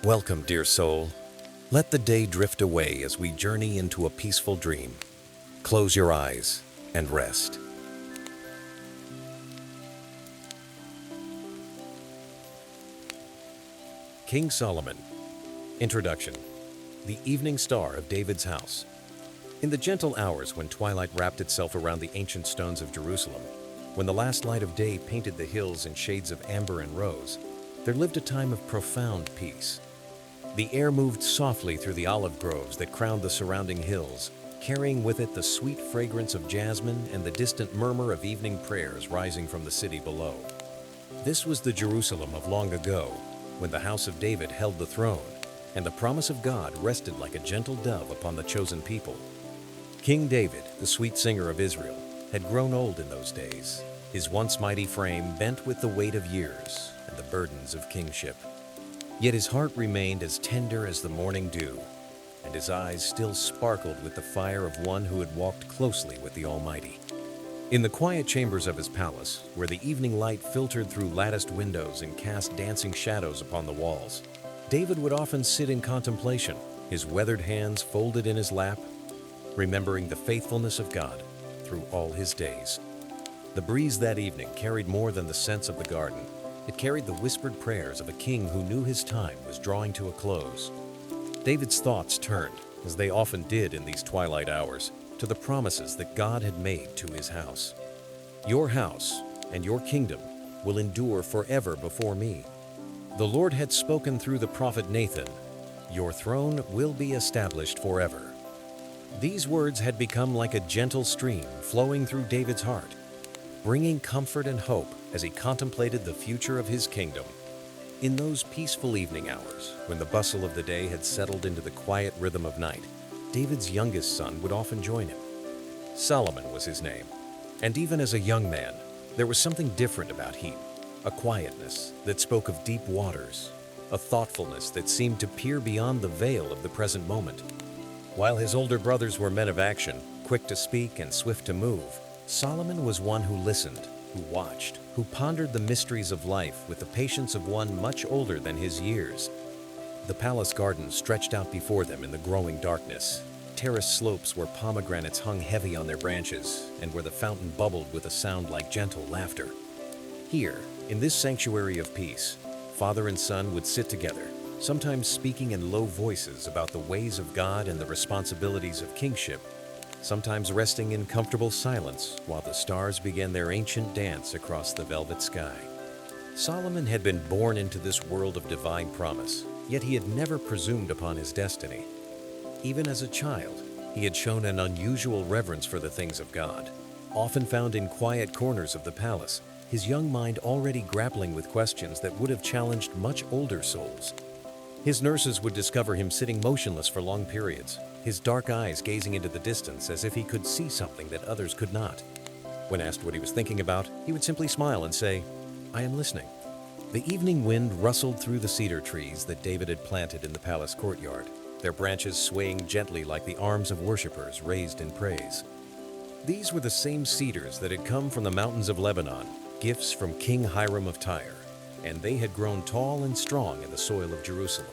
Welcome, dear soul. Let the day drift away as we journey into a peaceful dream. Close your eyes and rest. King Solomon. Introduction. The evening star of David's house. In the gentle hours when twilight wrapped itself around the ancient stones of Jerusalem, when the last light of day painted the hills in shades of amber and rose, there lived a time of profound peace. The air moved softly through the olive groves that crowned the surrounding hills, carrying with it the sweet fragrance of jasmine and the distant murmur of evening prayers rising from the city below. This was the Jerusalem of long ago, when the house of David held the throne, and the promise of God rested like a gentle dove upon the chosen people. King David, the sweet singer of Israel, had grown old in those days, his once mighty frame bent with the weight of years and the burdens of kingship. Yet his heart remained as tender as the morning dew, and his eyes still sparkled with the fire of one who had walked closely with the Almighty. In the quiet chambers of his palace, where the evening light filtered through latticed windows and cast dancing shadows upon the walls, David would often sit in contemplation, his weathered hands folded in his lap, remembering the faithfulness of God through all his days. The breeze that evening carried more than the scents of the garden. It carried the whispered prayers of a king who knew his time was drawing to a close. David's thoughts turned, as they often did in these twilight hours, to the promises that God had made to his house. Your house and your kingdom will endure forever before me. The Lord had spoken through the prophet Nathan, your throne will be established forever. These words had become like a gentle stream flowing through David's heart, bringing comfort and hope as he contemplated the future of his kingdom. In those peaceful evening hours, when the bustle of the day had settled into the quiet rhythm of night, David's youngest son would often join him. Solomon was his name, and even as a young man, there was something different about him, a quietness that spoke of deep waters, a thoughtfulness that seemed to peer beyond the veil of the present moment. While his older brothers were men of action, quick to speak and swift to move, Solomon was one who listened, who watched, who pondered the mysteries of life with the patience of one much older than his years. The palace garden stretched out before them in the growing darkness, terraced slopes where pomegranates hung heavy on their branches and where the fountain bubbled with a sound like gentle laughter. Here, in this sanctuary of peace, father and son would sit together, sometimes speaking in low voices about the ways of God and the responsibilities of kingship, sometimes resting in comfortable silence while the stars began their ancient dance across the velvet sky. Solomon had been born into this world of divine promise, yet he had never presumed upon his destiny. Even as a child, he had shown an unusual reverence for the things of God. Often found in quiet corners of the palace, his young mind already grappling with questions that would have challenged much older souls. His nurses would discover him sitting motionless for long periods, his dark eyes gazing into the distance as if he could see something that others could not. When asked what he was thinking about, he would simply smile and say, "I am listening." The evening wind rustled through the cedar trees that David had planted in the palace courtyard, their branches swaying gently like the arms of worshipers raised in praise. These were the same cedars that had come from the mountains of Lebanon, gifts from King Hiram of Tyre, and they had grown tall and strong in the soil of Jerusalem.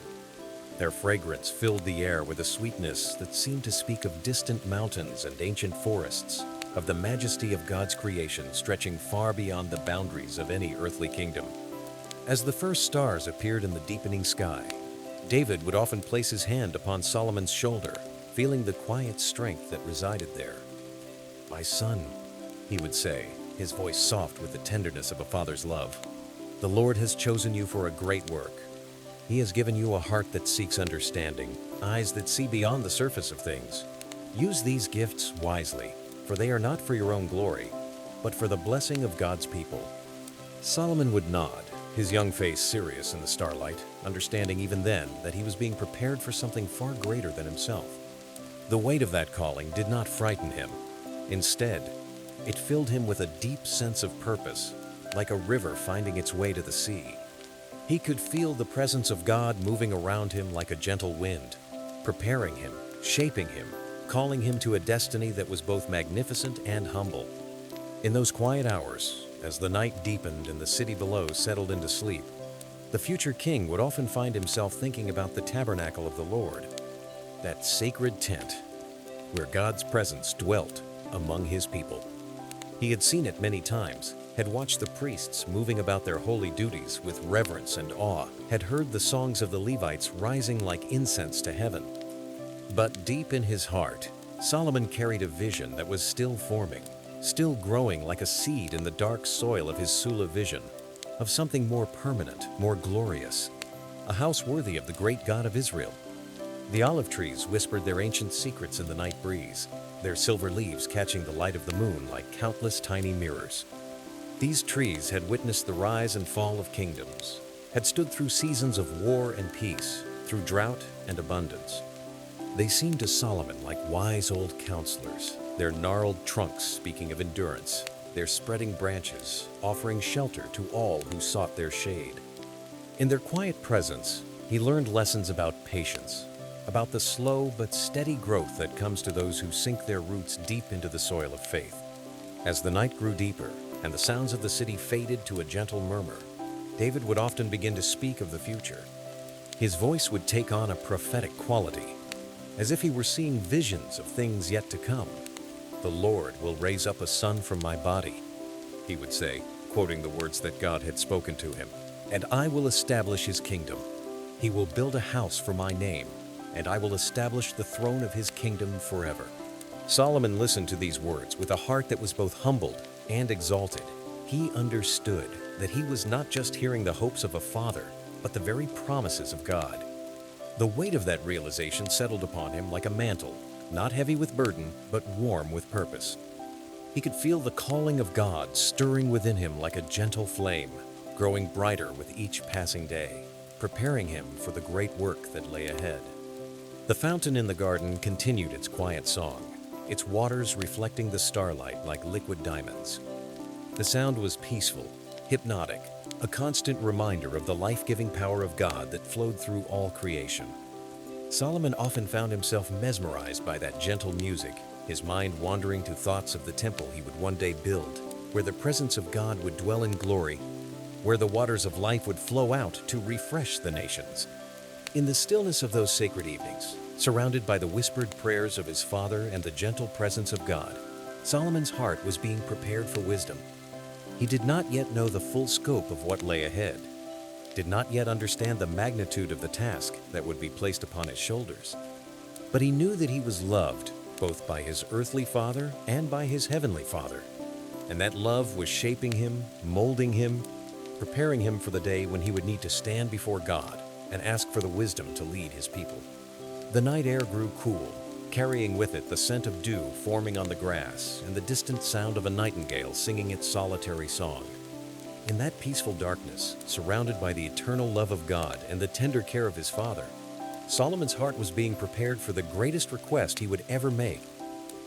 Their fragrance filled the air with a sweetness that seemed to speak of distant mountains and ancient forests, of the majesty of God's creation stretching far beyond the boundaries of any earthly kingdom. As the first stars appeared in the deepening sky, David would often place his hand upon Solomon's shoulder, feeling the quiet strength that resided there. "My son," he would say, his voice soft with the tenderness of a father's love, "the Lord has chosen you for a great work. He has given you a heart that seeks understanding, eyes that see beyond the surface of things. Use these gifts wisely, for they are not for your own glory, but for the blessing of God's people." Solomon would nod, his young face serious in the starlight, understanding even then that he was being prepared for something far greater than himself. The weight of that calling did not frighten him. Instead, it filled him with a deep sense of purpose, like a river finding its way to the sea. He could feel the presence of God moving around him like a gentle wind, preparing him, shaping him, calling him to a destiny that was both magnificent and humble. In those quiet hours, as the night deepened and the city below settled into sleep, The future king would often find himself thinking about the tabernacle of the Lord, that sacred tent where God's presence dwelt among his people. He had seen it many times, had watched the priests moving about their holy duties with reverence and awe, had heard the songs of the Levites rising like incense to heaven. But deep in his heart, Solomon carried a vision that was still forming, still growing like a seed in the dark soil of his Sula vision, of something more permanent, more glorious, a house worthy of the great God of Israel. The olive trees whispered their ancient secrets in the night breeze, their silver leaves catching the light of the moon like countless tiny mirrors. These trees had witnessed the rise and fall of kingdoms, had stood through seasons of war and peace, through drought and abundance. They seemed to Solomon like wise old counselors, their gnarled trunks speaking of endurance, their spreading branches offering shelter to all who sought their shade. In their quiet presence, he learned lessons about patience, about the slow but steady growth that comes to those who sink their roots deep into the soil of faith. As the night grew deeper and the sounds of the city faded to a gentle murmur, David would often begin to speak of the future. His voice would take on a prophetic quality, as if he were seeing visions of things yet to come. "The Lord will raise up a son from my body," he would say, quoting the words that God had spoken to him, "and I will establish his kingdom. He will build a house for my name, and I will establish the throne of his kingdom forever." Solomon listened to these words with a heart that was both humbled and exalted. He understood that he was not just hearing the hopes of a father, but the very promises of God. The weight of that realization settled upon him like a mantle, not heavy with burden, but warm with purpose. He could feel the calling of God stirring within him like a gentle flame, growing brighter with each passing day, preparing him for the great work that lay ahead. The fountain in the garden continued its quiet song, its waters reflecting the starlight like liquid diamonds. The sound was peaceful, hypnotic, a constant reminder of the life-giving power of God that flowed through all creation. Solomon often found himself mesmerized by that gentle music, his mind wandering to thoughts of the temple he would one day build, where the presence of God would dwell in glory, where the waters of life would flow out to refresh the nations. In the stillness of those sacred evenings, surrounded by the whispered prayers of his father and the gentle presence of God, Solomon's heart was being prepared for wisdom. He did not yet know the full scope of what lay ahead, did not yet understand the magnitude of the task that would be placed upon his shoulders. But he knew that he was loved both by his earthly father and by his heavenly Father, and that love was shaping him, molding him, preparing him for the day when he would need to stand before God and ask for the wisdom to lead his people. The night air grew cool, carrying with it the scent of dew forming on the grass and the distant sound of a nightingale singing its solitary song. In that peaceful darkness, surrounded by the eternal love of God and the tender care of his Father, Solomon's heart was being prepared for the greatest request he would ever make,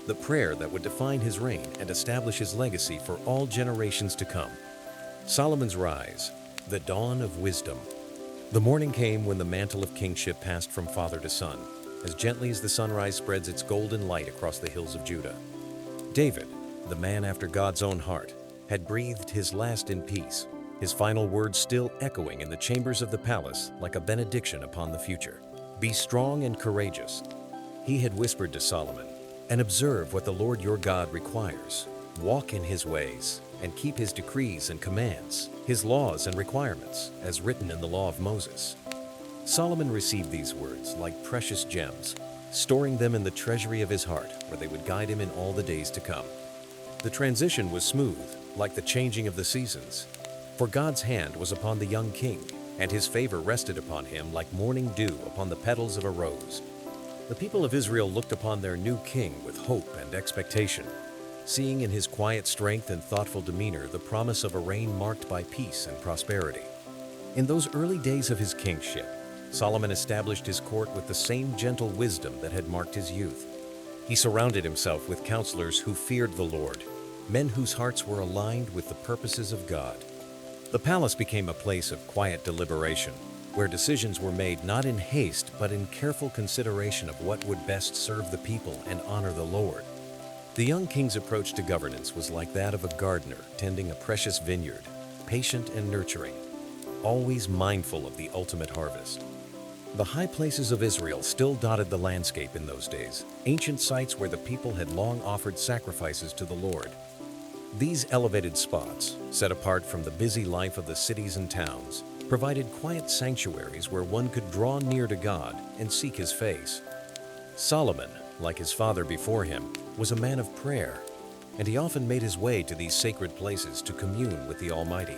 the prayer that would define his reign and establish his legacy for all generations to come. Solomon's rise, the dawn of wisdom. The morning came when the mantle of kingship passed from father to son, as gently as the sunrise spreads its golden light across the hills of Judah. David, the man after God's own heart, had breathed his last in peace, his final words still echoing in the chambers of the palace like a benediction upon the future. "Be strong and courageous," he had whispered to Solomon, "and observe what the Lord your God requires. Walk in his ways and keep his decrees and commands, his laws and requirements, as written in the law of Moses." Solomon received these words like precious gems, storing them in the treasury of his heart, where they would guide him in all the days to come. The transition was smooth, like the changing of the seasons, for God's hand was upon the young king, and his favor rested upon him like morning dew upon the petals of a rose. The people of Israel looked upon their new king with hope and expectation, seeing in his quiet strength and thoughtful demeanor the promise of a reign marked by peace and prosperity. In those early days of his kingship, Solomon established his court with the same gentle wisdom that had marked his youth. He surrounded himself with counselors who feared the Lord, men whose hearts were aligned with the purposes of God. The palace became a place of quiet deliberation, where decisions were made not in haste but in careful consideration of what would best serve the people and honor the Lord. The young king's approach to governance was like that of a gardener tending a precious vineyard, patient and nurturing. always mindful of the ultimate harvest. The high places of Israel still dotted the landscape in those days, ancient sites where the people had long offered sacrifices to the Lord. These elevated spots, set apart from the busy life of the cities and towns, provided quiet sanctuaries where one could draw near to God and seek His face. Solomon, like his father before him, was a man of prayer, and he often made his way to these sacred places to commune with the Almighty.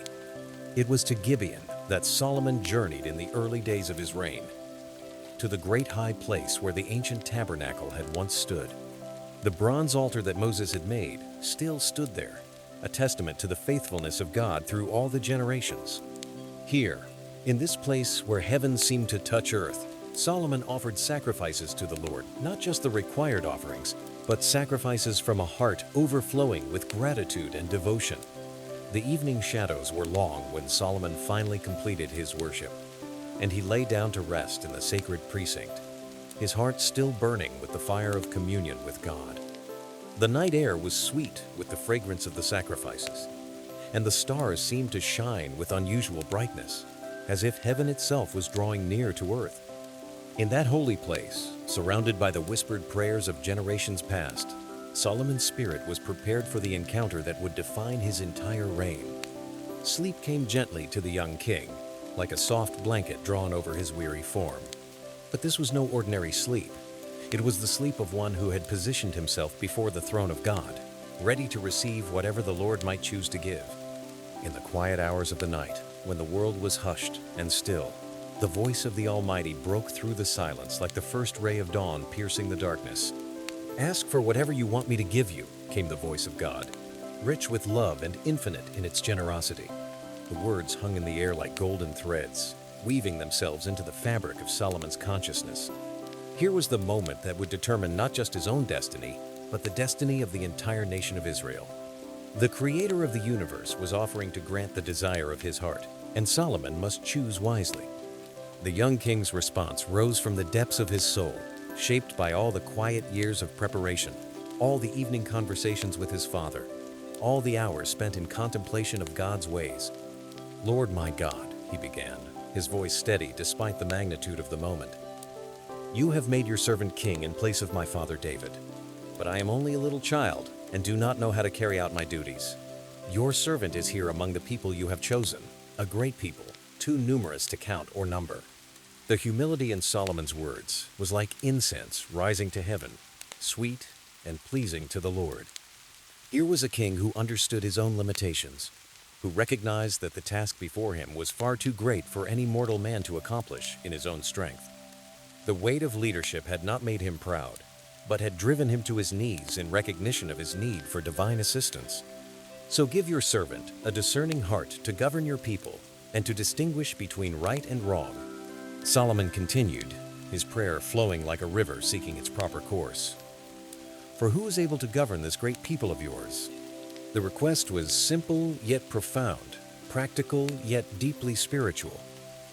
It was to Gibeon that Solomon journeyed in the early days of his reign, to the great high place where the ancient tabernacle had once stood. The bronze altar that Moses had made still stood there, a testament to the faithfulness of God through all the generations. Here, in this place where heaven seemed to touch earth, Solomon offered sacrifices to the Lord, not just the required offerings, but sacrifices from a heart overflowing with gratitude and devotion. The evening shadows were long when Solomon finally completed his worship, and he lay down to rest in the sacred precinct, his heart still burning with the fire of communion with God. The night air was sweet with the fragrance of the sacrifices, and the stars seemed to shine with unusual brightness, as if heaven itself was drawing near to earth. In that holy place, surrounded by the whispered prayers of generations past, Solomon's spirit was prepared for the encounter that would define his entire reign. Sleep came gently to the young king, like a soft blanket drawn over his weary form. But this was no ordinary sleep. It was the sleep of one who had positioned himself before the throne of God, ready to receive whatever the Lord might choose to give. In the quiet hours of the night, when the world was hushed and still, the voice of the Almighty broke through the silence like the first ray of dawn piercing the darkness. "Ask for whatever you want me to give you," came the voice of God, rich with love and infinite in its generosity. The words hung in the air like golden threads, weaving themselves into the fabric of Solomon's consciousness. Here was the moment that would determine not just his own destiny, but the destiny of the entire nation of Israel. The Creator of the universe was offering to grant the desire of his heart, and Solomon must choose wisely. The young king's response rose from the depths of his soul, shaped by all the quiet years of preparation, all the evening conversations with his father, all the hours spent in contemplation of God's ways. "Lord my God," he began, his voice steady despite the magnitude of the moment, "you have made your servant king in place of my father David, but I am only a little child and do not know how to carry out my duties. Your servant is here among the people you have chosen, a great people, too numerous to count or number." The humility in Solomon's words was like incense rising to heaven, sweet and pleasing to the Lord. Here was a king who understood his own limitations, who recognized that the task before him was far too great for any mortal man to accomplish in his own strength. The weight of leadership had not made him proud, but had driven him to his knees in recognition of his need for divine assistance. "So give your servant a discerning heart to govern your people and to distinguish between right and wrong." Solomon continued, his prayer flowing like a river seeking its proper course. "For who is able to govern this great people of yours?" The request was simple yet profound, practical yet deeply spiritual.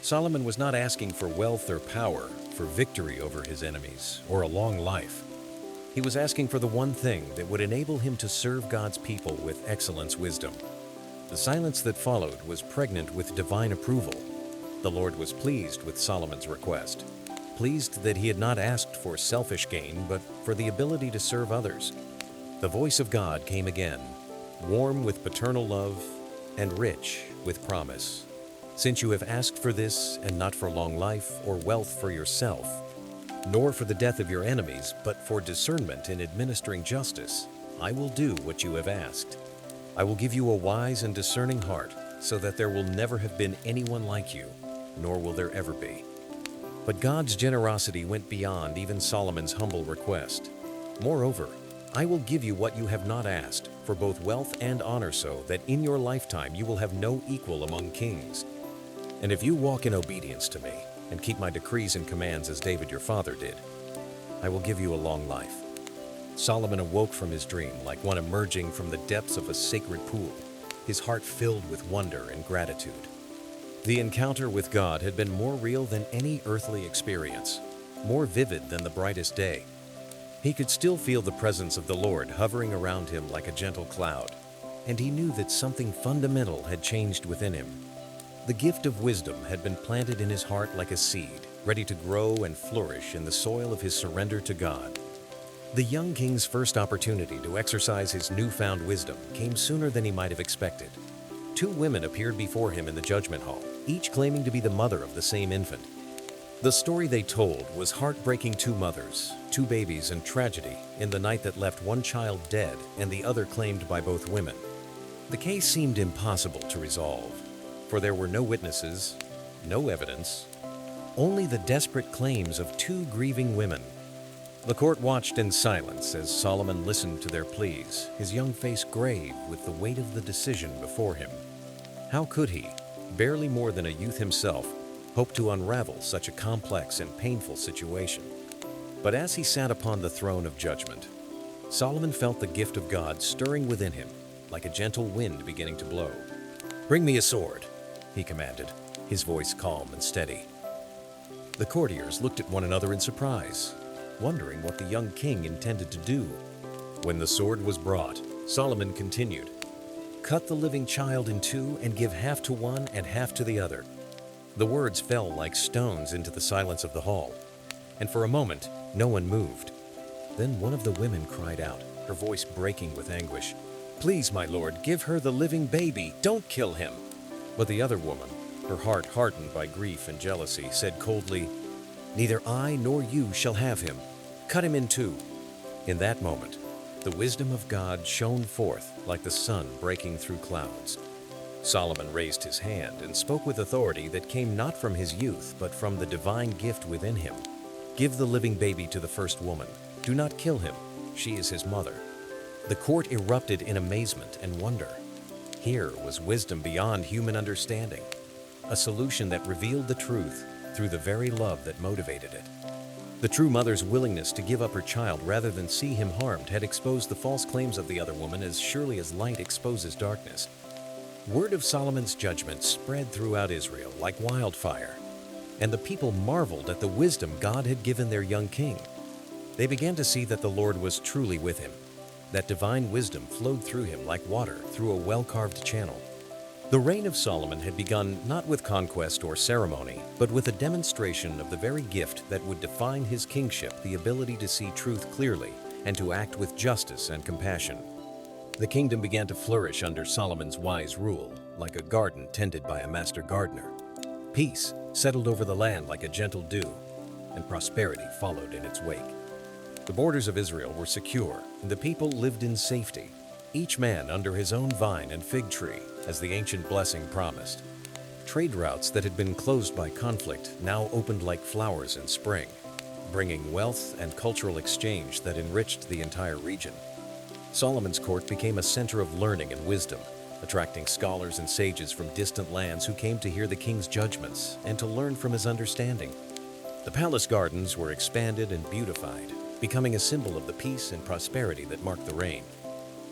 Solomon was not asking for wealth or power, for victory over his enemies, or a long life. He was asking for the one thing that would enable him to serve God's people with excellence wisdom. The silence that followed was pregnant with divine approval. The Lord was pleased with Solomon's request, pleased that he had not asked for selfish gain, but for the ability to serve others. The voice of God came again, warm with paternal love and rich with promise. "Since you have asked for this, and not for long life or wealth for yourself, nor for the death of your enemies, but for discernment in administering justice, I will do what you have asked. I will give you a wise and discerning heart, so that there will never have been anyone like you, nor will there ever be." But God's generosity went beyond even Solomon's humble request. "Moreover, I will give you what you have not asked, for both wealth and honor, so that in your lifetime you will have no equal among kings. And if you walk in obedience to me, and keep my decrees and commands as David your father did, I will give you a long life." Solomon awoke from his dream like one emerging from the depths of a sacred pool, his heart filled with wonder and gratitude. The encounter with God had been more real than any earthly experience, more vivid than the brightest day. He could still feel the presence of the Lord hovering around him like a gentle cloud, and he knew that something fundamental had changed within him. The gift of wisdom had been planted in his heart like a seed, ready to grow and flourish in the soil of his surrender to God. The young king's first opportunity to exercise his newfound wisdom came sooner than he might have expected. Two women appeared before him in the judgment hall, each claiming to be the mother of the same infant. The story they told was heartbreaking: two mothers, two babies, and tragedy in the night that left one child dead and the other claimed by both women. The case seemed impossible to resolve, for there were no witnesses, no evidence, only the desperate claims of two grieving women. The court watched in silence as Solomon listened to their pleas, his young face grave with the weight of the decision before him. How could he, barely more than a youth himself, hope to unravel such a complex and painful situation? But as he sat upon the throne of judgment, Solomon felt the gift of God stirring within him, like a gentle wind beginning to blow. "Bring me a sword," he commanded, his voice calm and steady. The courtiers looked at one another in surprise, wondering what the young king intended to do. When the sword was brought, Solomon continued, "Cut the living child in two and give half to one and half to the other." The words fell like stones into the silence of the hall, and for a moment, no one moved. Then one of the women cried out, her voice breaking with anguish, "Please, my lord, give her the living baby. Don't kill him." But the other woman, her heart hardened by grief and jealousy, said coldly, "Neither I nor you shall have him. Cut him in two." In that moment, the wisdom of God shone forth like the sun breaking through clouds. Solomon raised his hand and spoke with authority that came not from his youth, but from the divine gift within him. "Give the living baby to the first woman. Do not kill him. She is his mother." The court erupted in amazement and wonder. Here was wisdom beyond human understanding, a solution that revealed the truth through the very love that motivated it. The true mother's willingness to give up her child rather than see him harmed had exposed the false claims of the other woman as surely as light exposes darkness. Word of Solomon's judgment spread throughout Israel like wildfire, and the people marveled at the wisdom God had given their young king. They began to see that the Lord was truly with him, that divine wisdom flowed through him like water through a well-carved channel. The reign of Solomon had begun not with conquest or ceremony, but with a demonstration of the very gift that would define his kingship: the ability to see truth clearly and to act with justice and compassion. The kingdom began to flourish under Solomon's wise rule, like a garden tended by a master gardener. Peace settled over the land like a gentle dew, and prosperity followed in its wake. The borders of Israel were secure, and the people lived in safety, each man under his own vine and fig tree, as the ancient blessing promised. Trade routes that had been closed by conflict now opened like flowers in spring, bringing wealth and cultural exchange that enriched the entire region. Solomon's court became a center of learning and wisdom, attracting scholars and sages from distant lands who came to hear the king's judgments and to learn from his understanding. The palace gardens were expanded and beautified, becoming a symbol of the peace and prosperity that marked the reign.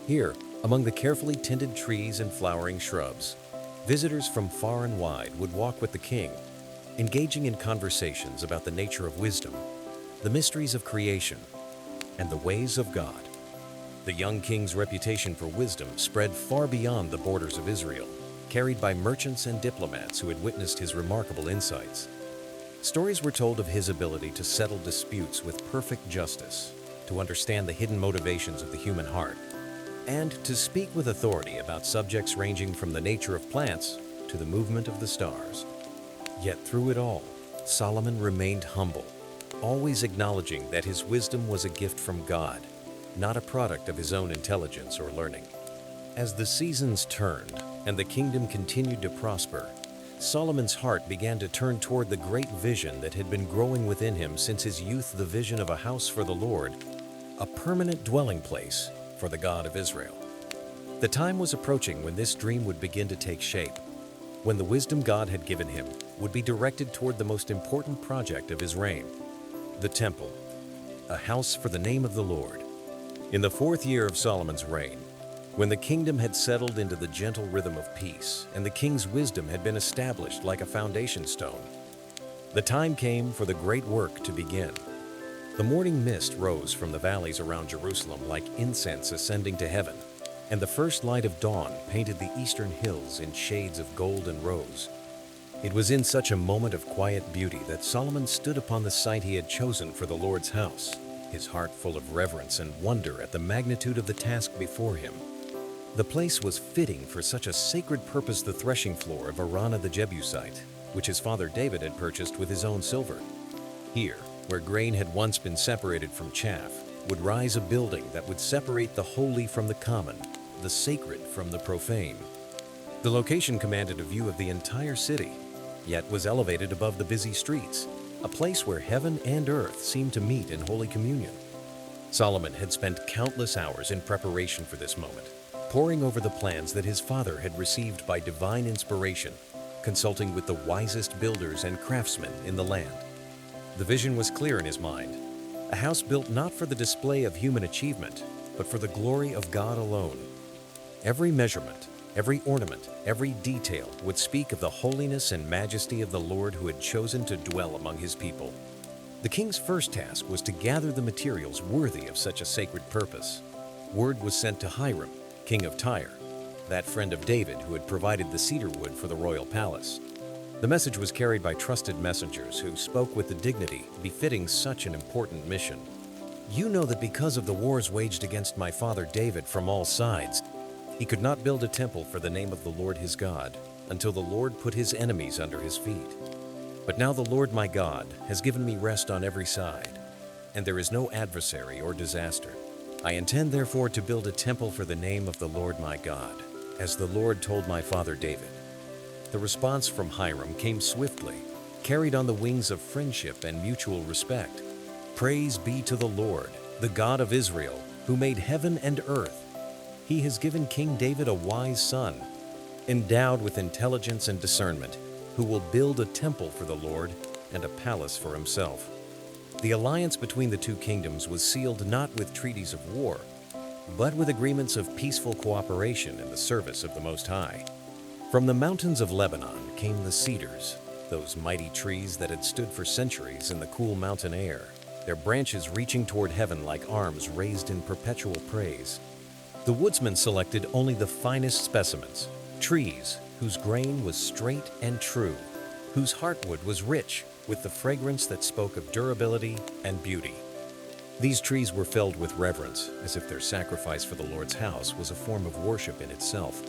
Here, among the carefully tended trees and flowering shrubs, visitors from far and wide would walk with the king, engaging in conversations about the nature of wisdom, the mysteries of creation, and the ways of God. The young king's reputation for wisdom spread far beyond the borders of Israel, carried by merchants and diplomats who had witnessed his remarkable insights. Stories were told of his ability to settle disputes with perfect justice, to understand the hidden motivations of the human heart, and to speak with authority about subjects ranging from the nature of plants to the movement of the stars. Yet through it all, Solomon remained humble, always acknowledging that his wisdom was a gift from God, not a product of his own intelligence or learning. As the seasons turned and the kingdom continued to prosper, Solomon's heart began to turn toward the great vision that had been growing within him since his youth: the vision of a house for the Lord, a permanent dwelling place for the God of Israel. The time was approaching when this dream would begin to take shape, when the wisdom God had given him would be directed toward the most important project of his reign: the temple, a house for the name of the Lord. In the 4th year of Solomon's reign, when the kingdom had settled into the gentle rhythm of peace and the king's wisdom had been established like a foundation stone, the time came for the great work to begin. The morning mist rose from the valleys around Jerusalem like incense ascending to heaven, and the first light of dawn painted the eastern hills in shades of gold and rose. It was in such a moment of quiet beauty that Solomon stood upon the site he had chosen for the Lord's house, his heart full of reverence and wonder at the magnitude of the task before him. The place was fitting for such a sacred purpose, the threshing floor of Araunah the Jebusite, which his father David had purchased with his own silver. Here, where grain had once been separated from chaff, would rise a building that would separate the holy from the common, the sacred from the profane. The location commanded a view of the entire city, yet was elevated above the busy streets, a place where heaven and earth seemed to meet in holy communion. Solomon had spent countless hours in preparation for this moment, poring over the plans that his father had received by divine inspiration, consulting with the wisest builders and craftsmen in the land. The vision was clear in his mind, a house built not for the display of human achievement, but for the glory of God alone. Every measurement, every ornament, every detail would speak of the holiness and majesty of the Lord who had chosen to dwell among his people. The king's first task was to gather the materials worthy of such a sacred purpose. Word was sent to Hiram, king of Tyre, that friend of David who had provided the cedar wood for the royal palace. The message was carried by trusted messengers who spoke with the dignity befitting such an important mission. You know that because of the wars waged against my father David from all sides, he could not build a temple for the name of the Lord his God until the Lord put his enemies under his feet. But now the Lord my God has given me rest on every side, and there is no adversary or disaster. I intend therefore to build a temple for the name of the Lord my God, as the Lord told my father David. The response from Hiram came swiftly, carried on the wings of friendship and mutual respect. Praise be to the Lord, the God of Israel, who made heaven and earth. He has given King David a wise son, endowed with intelligence and discernment, who will build a temple for the Lord and a palace for himself. The alliance between the two kingdoms was sealed not with treaties of war, but with agreements of peaceful cooperation in the service of the Most High. From the mountains of Lebanon came the cedars, those mighty trees that had stood for centuries in the cool mountain air, their branches reaching toward heaven like arms raised in perpetual praise. The woodsman selected only the finest specimens, trees whose grain was straight and true, whose heartwood was rich with the fragrance that spoke of durability and beauty. These trees were felled with reverence, as if their sacrifice for the Lord's house was a form of worship in itself.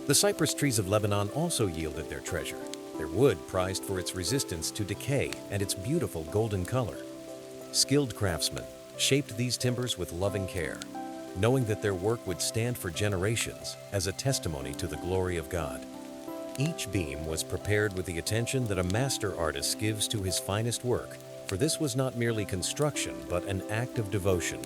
The cypress trees of Lebanon also yielded their treasure, their wood prized for its resistance to decay and its beautiful golden color. Skilled craftsmen shaped these timbers with loving care, knowing that their work would stand for generations as a testimony to the glory of God. Each beam was prepared with the attention that a master artist gives to his finest work, for this was not merely construction, but an act of devotion.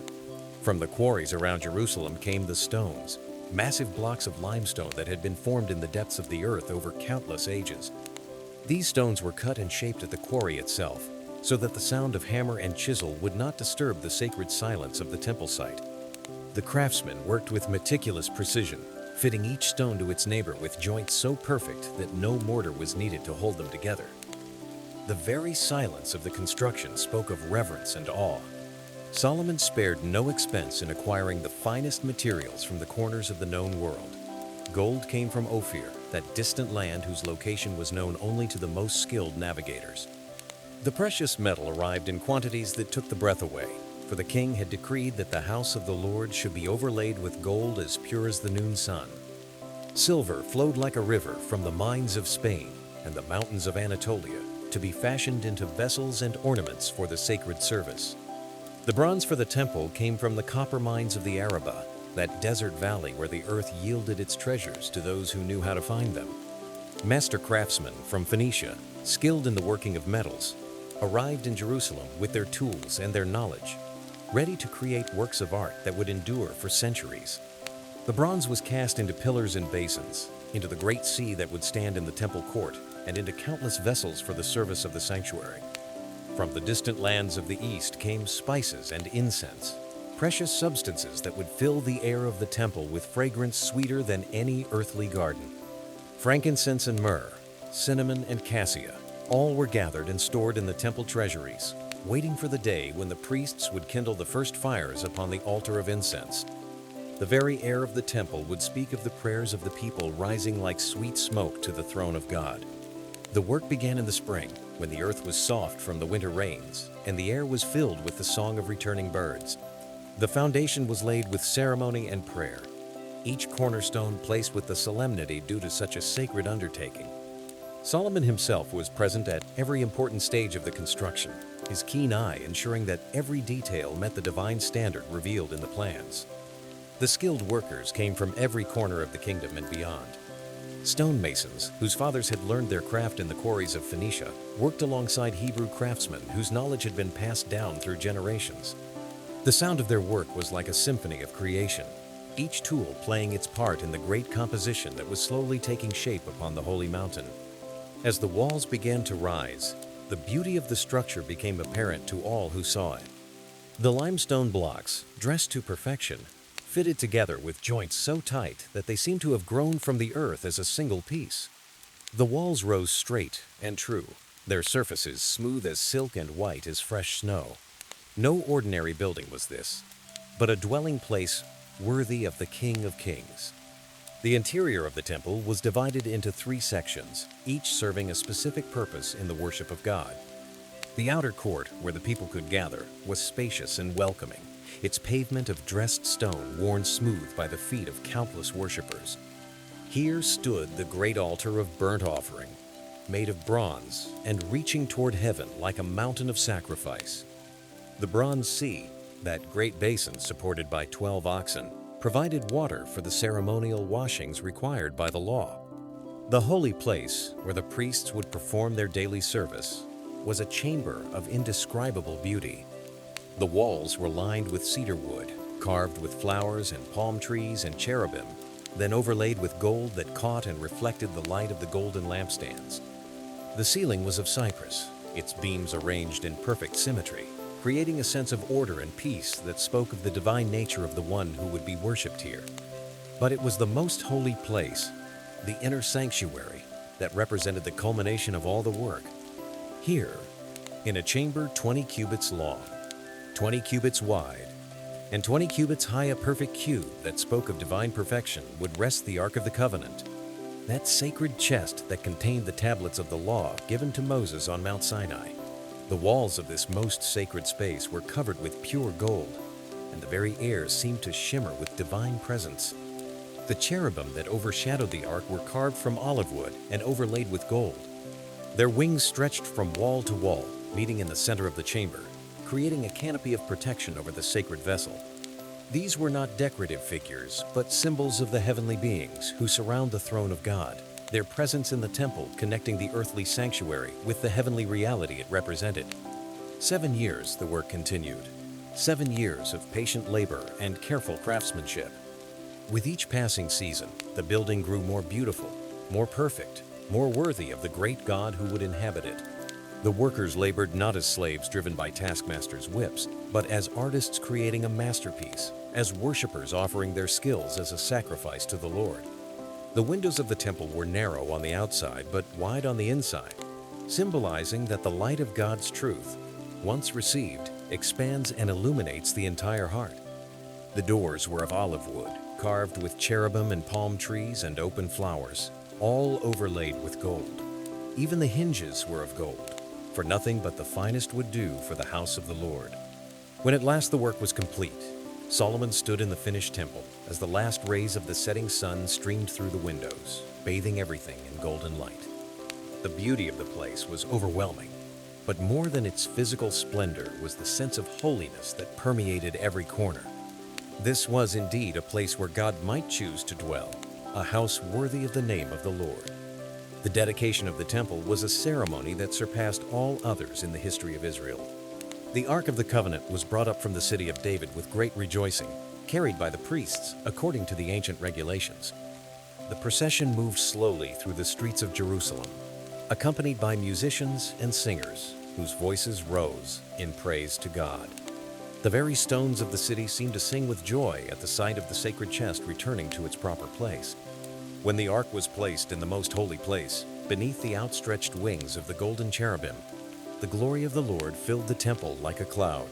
From the quarries around Jerusalem came the stones, massive blocks of limestone that had been formed in the depths of the earth over countless ages. These stones were cut and shaped at the quarry itself, so that the sound of hammer and chisel would not disturb the sacred silence of the temple site. The craftsmen worked with meticulous precision, fitting each stone to its neighbor with joints so perfect that no mortar was needed to hold them together. The very silence of the construction spoke of reverence and awe. Solomon spared no expense in acquiring the finest materials from the corners of the known world. Gold came from Ophir, that distant land whose location was known only to the most skilled navigators. The precious metal arrived in quantities that took the breath away, for the king had decreed that the house of the Lord should be overlaid with gold as pure as the noon sun. Silver flowed like a river from the mines of Spain and the mountains of Anatolia to be fashioned into vessels and ornaments for the sacred service. The bronze for the temple came from the copper mines of the Arabah, that desert valley where the earth yielded its treasures to those who knew how to find them. Master craftsmen from Phoenicia, skilled in the working of metals, arrived in Jerusalem with their tools and their knowledge, ready to create works of art that would endure for centuries. The bronze was cast into pillars and basins, into the great sea that would stand in the temple court, and into countless vessels for the service of the sanctuary. From the distant lands of the east came spices and incense, precious substances that would fill the air of the temple with fragrance sweeter than any earthly garden. Frankincense and myrrh, cinnamon and cassia, all were gathered and stored in the temple treasuries, waiting for the day when the priests would kindle the first fires upon the altar of incense. The very air of the temple would speak of the prayers of the people rising like sweet smoke to the throne of God. The work began in the spring, when the earth was soft from the winter rains, and the air was filled with the song of returning birds. The foundation was laid with ceremony and prayer, each cornerstone placed with the solemnity due to such a sacred undertaking. Solomon himself was present at every important stage of the construction, his keen eye ensuring that every detail met the divine standard revealed in the plans. The skilled workers came from every corner of the kingdom and beyond. Stonemasons, whose fathers had learned their craft in the quarries of Phoenicia, worked alongside Hebrew craftsmen whose knowledge had been passed down through generations. The sound of their work was like a symphony of creation, each tool playing its part in the great composition that was slowly taking shape upon the holy mountain. As the walls began to rise, the beauty of the structure became apparent to all who saw it. The limestone blocks, dressed to perfection, fitted together with joints so tight that they seemed to have grown from the earth as a single piece. The walls rose straight and true, their surfaces smooth as silk and white as fresh snow. No ordinary building was this, but a dwelling place worthy of the King of Kings. The interior of the temple was divided into 3 sections, each serving a specific purpose in the worship of God. The outer court, where the people could gather, was spacious and welcoming, its pavement of dressed stone worn smooth by the feet of countless worshippers. Here stood the great altar of burnt offering, made of bronze and reaching toward heaven like a mountain of sacrifice. The bronze sea, that great basin supported by 12 oxen, provided water for the ceremonial washings required by the law. The holy place, where the priests would perform their daily service, was a chamber of indescribable beauty. The walls were lined with cedar wood, carved with flowers and palm trees and cherubim, then overlaid with gold that caught and reflected the light of the golden lampstands. The ceiling was of cypress, its beams arranged in perfect symmetry, creating a sense of order and peace that spoke of the divine nature of the one who would be worshipped here. But it was the most holy place, the inner sanctuary, that represented the culmination of all the work. Here, in a chamber 20 cubits long, 20 cubits wide, and 20 cubits high, a perfect cube that spoke of divine perfection would rest the Ark of the Covenant, that sacred chest that contained the tablets of the law given to Moses on Mount Sinai. The walls of this most sacred space were covered with pure gold, and the very air seemed to shimmer with divine presence. The cherubim that overshadowed the ark were carved from olive wood and overlaid with gold. Their wings stretched from wall to wall, meeting in the center of the chamber, creating a canopy of protection over the sacred vessel. These were not decorative figures, but symbols of the heavenly beings who surround the throne of God, their presence in the temple connecting the earthly sanctuary with the heavenly reality it represented. 7 years the work continued, 7 years of patient labor and careful craftsmanship. With each passing season, the building grew more beautiful, more perfect, more worthy of the great God who would inhabit it. The workers labored not as slaves driven by taskmasters' whips, but as artists creating a masterpiece, as worshipers offering their skills as a sacrifice to the Lord. The windows of the temple were narrow on the outside, but wide on the inside, symbolizing that the light of God's truth, once received, expands and illuminates the entire heart. The doors were of olive wood, carved with cherubim and palm trees and open flowers, all overlaid with gold. Even the hinges were of gold, for nothing but the finest would do for the house of the Lord. When at last the work was complete, Solomon stood in the finished temple as the last rays of the setting sun streamed through the windows, bathing everything in golden light. The beauty of the place was overwhelming, but more than its physical splendor was the sense of holiness that permeated every corner. This was indeed a place where God might choose to dwell, a house worthy of the name of the Lord. The dedication of the temple was a ceremony that surpassed all others in the history of Israel. The Ark of the Covenant was brought up from the city of David with great rejoicing, carried by the priests according to the ancient regulations. The procession moved slowly through the streets of Jerusalem, accompanied by musicians and singers whose voices rose in praise to God. The very stones of the city seemed to sing with joy at the sight of the sacred chest returning to its proper place. When the ark was placed in the most holy place, beneath the outstretched wings of the golden cherubim, the glory of the Lord filled the temple like a cloud.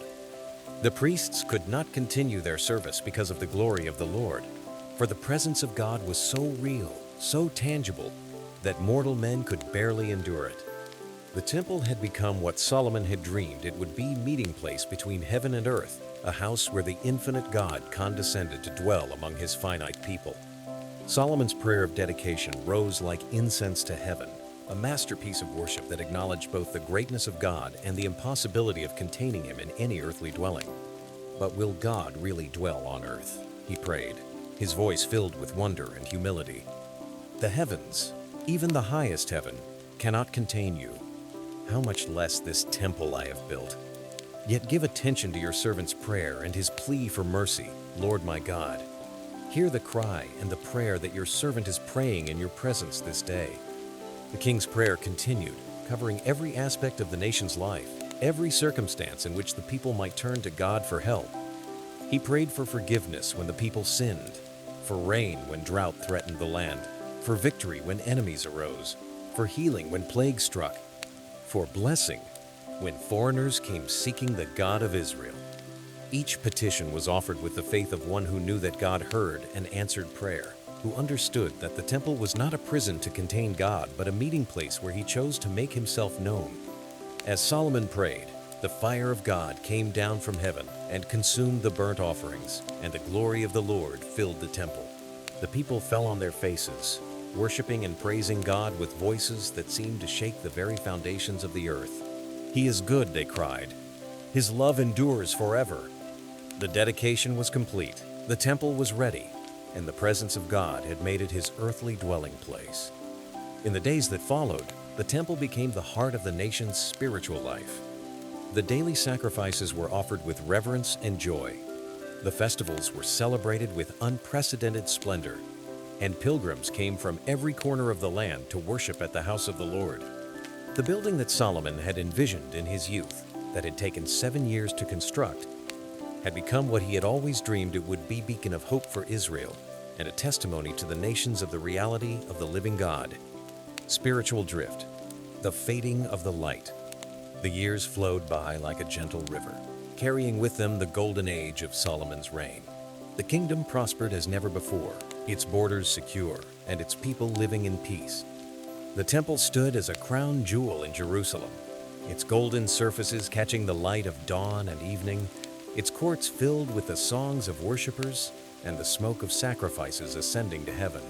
The priests could not continue their service because of the glory of the Lord, for the presence of God was so real, so tangible, that mortal men could barely endure it. The temple had become what Solomon had dreamed it would be, meeting place between heaven and earth, a house where the infinite God condescended to dwell among his finite people. Solomon's prayer of dedication rose like incense to heaven, a masterpiece of worship that acknowledged both the greatness of God and the impossibility of containing him in any earthly dwelling. But will God really dwell on earth? He prayed, his voice filled with wonder and humility. The heavens, even the highest heaven, cannot contain you. How much less this temple I have built? Yet give attention to your servant's prayer and his plea for mercy, Lord my God. Hear the cry and the prayer that your servant is praying in your presence this day. The king's prayer continued, covering every aspect of the nation's life, every circumstance in which the people might turn to God for help. He prayed for forgiveness when the people sinned, for rain when drought threatened the land, for victory when enemies arose, for healing when plague struck, for blessing when foreigners came seeking the God of Israel. Each petition was offered with the faith of one who knew that God heard and answered prayer, who understood that the temple was not a prison to contain God, but a meeting place where he chose to make himself known. As Solomon prayed, the fire of God came down from heaven and consumed the burnt offerings, and the glory of the Lord filled the temple. The people fell on their faces, worshiping and praising God with voices that seemed to shake the very foundations of the earth. He is good, they cried. His love endures forever. The dedication was complete, the temple was ready, and the presence of God had made it his earthly dwelling place. In the days that followed, the temple became the heart of the nation's spiritual life. The daily sacrifices were offered with reverence and joy. The festivals were celebrated with unprecedented splendor, and pilgrims came from every corner of the land to worship at the house of the Lord. The building that Solomon had envisioned in his youth, that had taken 7 years to construct, had become what he had always dreamed it would be: a beacon of hope for Israel and a testimony to the nations of the reality of the living God. Spiritual drift, the fading of the light. The years flowed by like a gentle river, carrying with them the golden age of Solomon's reign. The kingdom prospered as never before, its borders secure, and its people living in peace. The temple stood as a crown jewel in Jerusalem, its golden surfaces catching the light of dawn and evening, its courts filled with the songs of worshipers and the smoke of sacrifices ascending to heaven.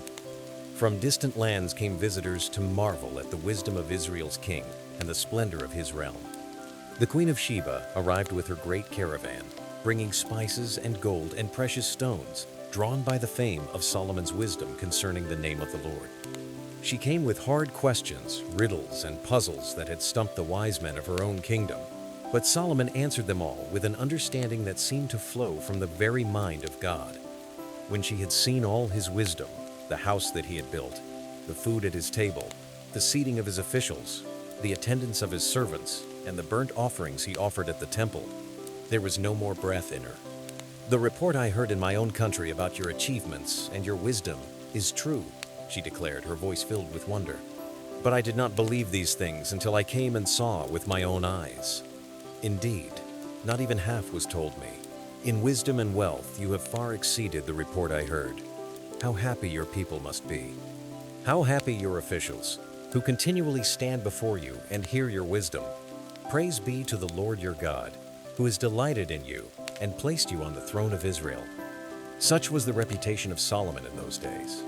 From distant lands came visitors to marvel at the wisdom of Israel's king and the splendor of his realm. The Queen of Sheba arrived with her great caravan, bringing spices and gold and precious stones, drawn by the fame of Solomon's wisdom concerning the name of the Lord. She came with hard questions, riddles, and puzzles that had stumped the wise men of her own kingdom. But Solomon answered them all with an understanding that seemed to flow from the very mind of God. When she had seen all his wisdom, the house that he had built, the food at his table, the seating of his officials, the attendance of his servants, and the burnt offerings he offered at the temple, there was no more breath in her. "The report I heard in my own country about your achievements and your wisdom is true," she declared, her voice filled with wonder. "But I did not believe these things until I came and saw with my own eyes. Indeed, not even half was told me. In wisdom and wealth you have far exceeded the report I heard. How happy your people must be. How happy your officials, who continually stand before you and hear your wisdom. Praise be to the Lord your God, who has delighted in you and placed you on the throne of Israel." Such was the reputation of Solomon in those days.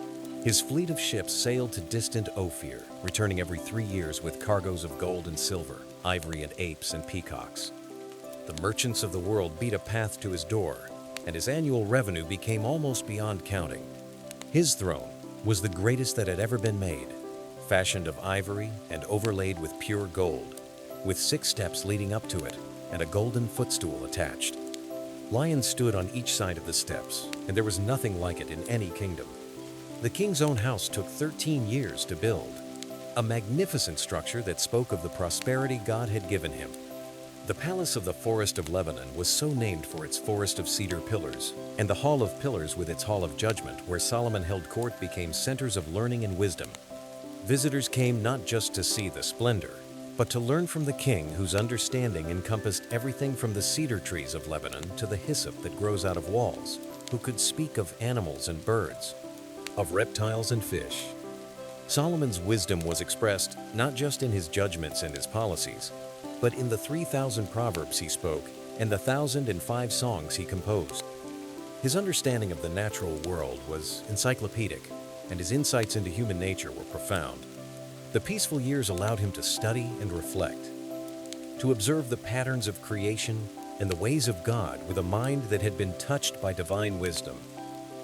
His fleet of ships sailed to distant Ophir, returning every 3 years with cargoes of gold and silver, ivory and apes and peacocks. The merchants of the world beat a path to his door, and his annual revenue became almost beyond counting. His throne was the greatest that had ever been made, fashioned of ivory and overlaid with pure gold, with 6 steps leading up to it and a golden footstool attached. Lions stood on each side of the steps, and there was nothing like it in any kingdom. The king's own house took 13 years to build, a magnificent structure that spoke of the prosperity God had given him. The palace of the Forest of Lebanon was so named for its forest of cedar pillars, and the Hall of Pillars with its Hall of Judgment, where Solomon held court, became centers of learning and wisdom. Visitors came not just to see the splendor, but to learn from the king, whose understanding encompassed everything from the cedar trees of Lebanon to the hyssop that grows out of walls, who could speak of animals and birds, of reptiles and fish. Solomon's wisdom was expressed not just in his judgments and his policies, but in the 3,000 proverbs he spoke and the 1,005 songs he composed. His understanding of the natural world was encyclopedic, and his insights into human nature were profound. The peaceful years allowed him to study and reflect, to observe the patterns of creation and the ways of God with a mind that had been touched by divine wisdom.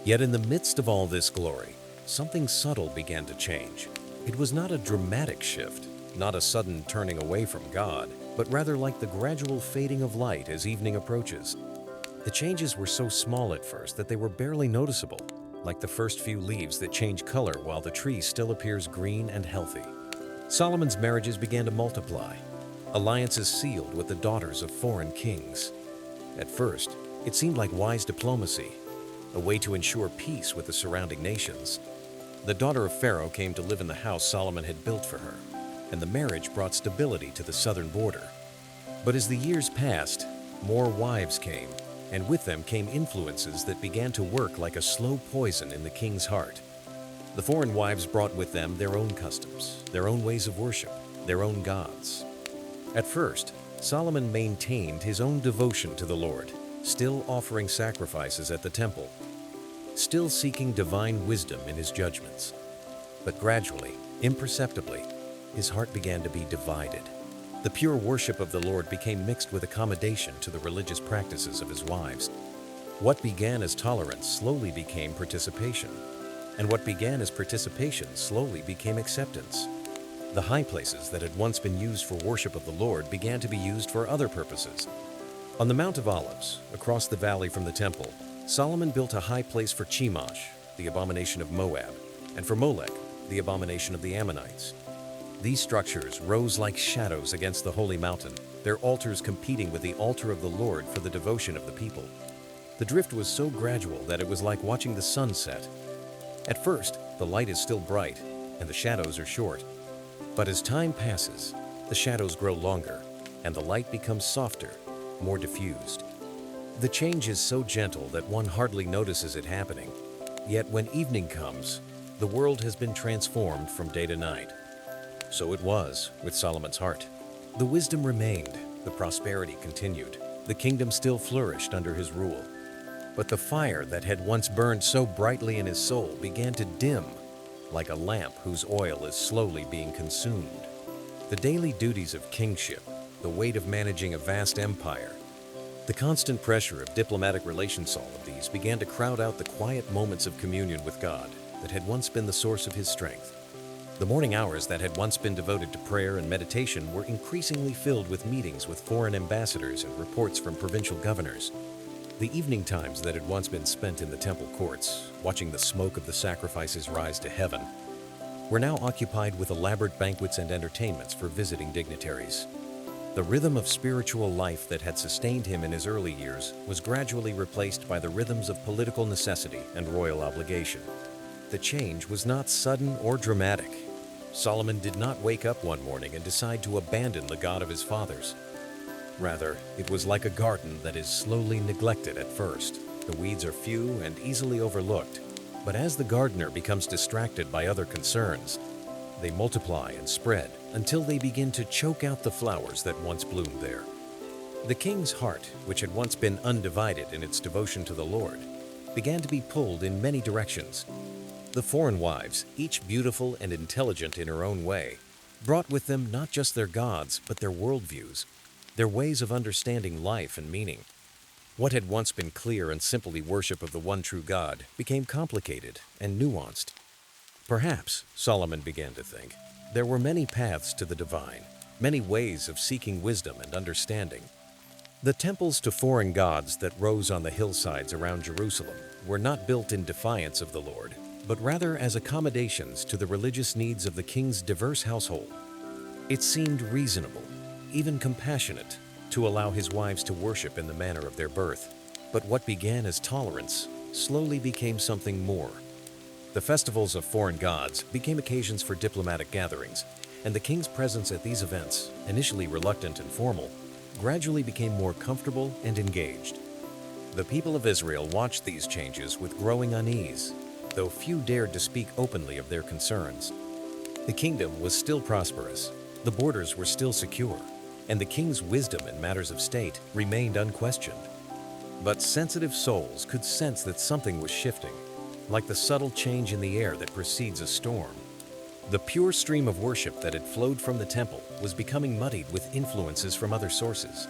Yet in the midst of all this glory, something subtle began to change. It was not a dramatic shift, not a sudden turning away from God, but rather like the gradual fading of light as evening approaches. The changes were so small at first that they were barely noticeable, like the first few leaves that change color while the tree still appears green and healthy. Solomon's marriages began to multiply, alliances sealed with the daughters of foreign kings. At first, it seemed like wise diplomacy, a way to ensure peace with the surrounding nations. The daughter of Pharaoh came to live in the house Solomon had built for her, and the marriage brought stability to the southern border. But as the years passed, more wives came, and with them came influences that began to work like a slow poison in the king's heart. The foreign wives brought with them their own customs, their own ways of worship, their own gods. At first, Solomon maintained his own devotion to the Lord, still offering sacrifices at the temple, still seeking divine wisdom in his judgments. But gradually, imperceptibly, his heart began to be divided. The pure worship of the Lord became mixed with accommodation to the religious practices of his wives. What began as tolerance slowly became participation, and what began as participation slowly became acceptance. The high places that had once been used for worship of the Lord began to be used for other purposes. On the Mount of Olives, across the valley from the temple, Solomon built a high place for Chemosh, the abomination of Moab, and for Molech, the abomination of the Ammonites. These structures rose like shadows against the holy mountain, their altars competing with the altar of the Lord for the devotion of the people. The drift was so gradual that it was like watching the sun set. At first, the light is still bright, and the shadows are short. But as time passes, the shadows grow longer, and the light becomes softer, more diffused. The change is so gentle that one hardly notices it happening. Yet when evening comes, the world has been transformed from day to night. So it was with Solomon's heart. The wisdom remained, the prosperity continued, the kingdom still flourished under his rule. But the fire that had once burned so brightly in his soul began to dim, like a lamp whose oil is slowly being consumed. The daily duties of kingship, the weight of managing a vast empire, the constant pressure of diplomatic relations, all of these began to crowd out the quiet moments of communion with God that had once been the source of his strength. The morning hours that had once been devoted to prayer and meditation were increasingly filled with meetings with foreign ambassadors and reports from provincial governors. The evening times that had once been spent in the temple courts, watching the smoke of the sacrifices rise to heaven, were now occupied with elaborate banquets and entertainments for visiting dignitaries. The rhythm of spiritual life that had sustained him in his early years was gradually replaced by the rhythms of political necessity and royal obligation. The change was not sudden or dramatic. Solomon did not wake up one morning and decide to abandon the God of his fathers. Rather, it was like a garden that is slowly neglected at first. The weeds are few and easily overlooked, but as the gardener becomes distracted by other concerns, they multiply and spread until they begin to choke out the flowers that once bloomed there. The king's heart, which had once been undivided in its devotion to the Lord, began to be pulled in many directions. The foreign wives, each beautiful and intelligent in her own way, brought with them not just their gods, but their worldviews, their ways of understanding life and meaning. What had once been clear and simply worship of the one true God became complicated and nuanced. Perhaps, Solomon began to think, there were many paths to the divine, many ways of seeking wisdom and understanding. The temples to foreign gods that rose on the hillsides around Jerusalem were not built in defiance of the Lord, but rather as accommodations to the religious needs of the king's diverse household. It seemed reasonable, even compassionate, to allow his wives to worship in the manner of their birth. But what began as tolerance slowly became something more. The festivals of foreign gods became occasions for diplomatic gatherings, and the king's presence at these events, initially reluctant and formal, gradually became more comfortable and engaged. The people of Israel watched these changes with growing unease, though few dared to speak openly of their concerns. The kingdom was still prosperous, the borders were still secure, and the king's wisdom in matters of state remained unquestioned. But sensitive souls could sense that something was shifting, like the subtle change in the air that precedes a storm. The pure stream of worship that had flowed from the temple was becoming muddied with influences from other sources.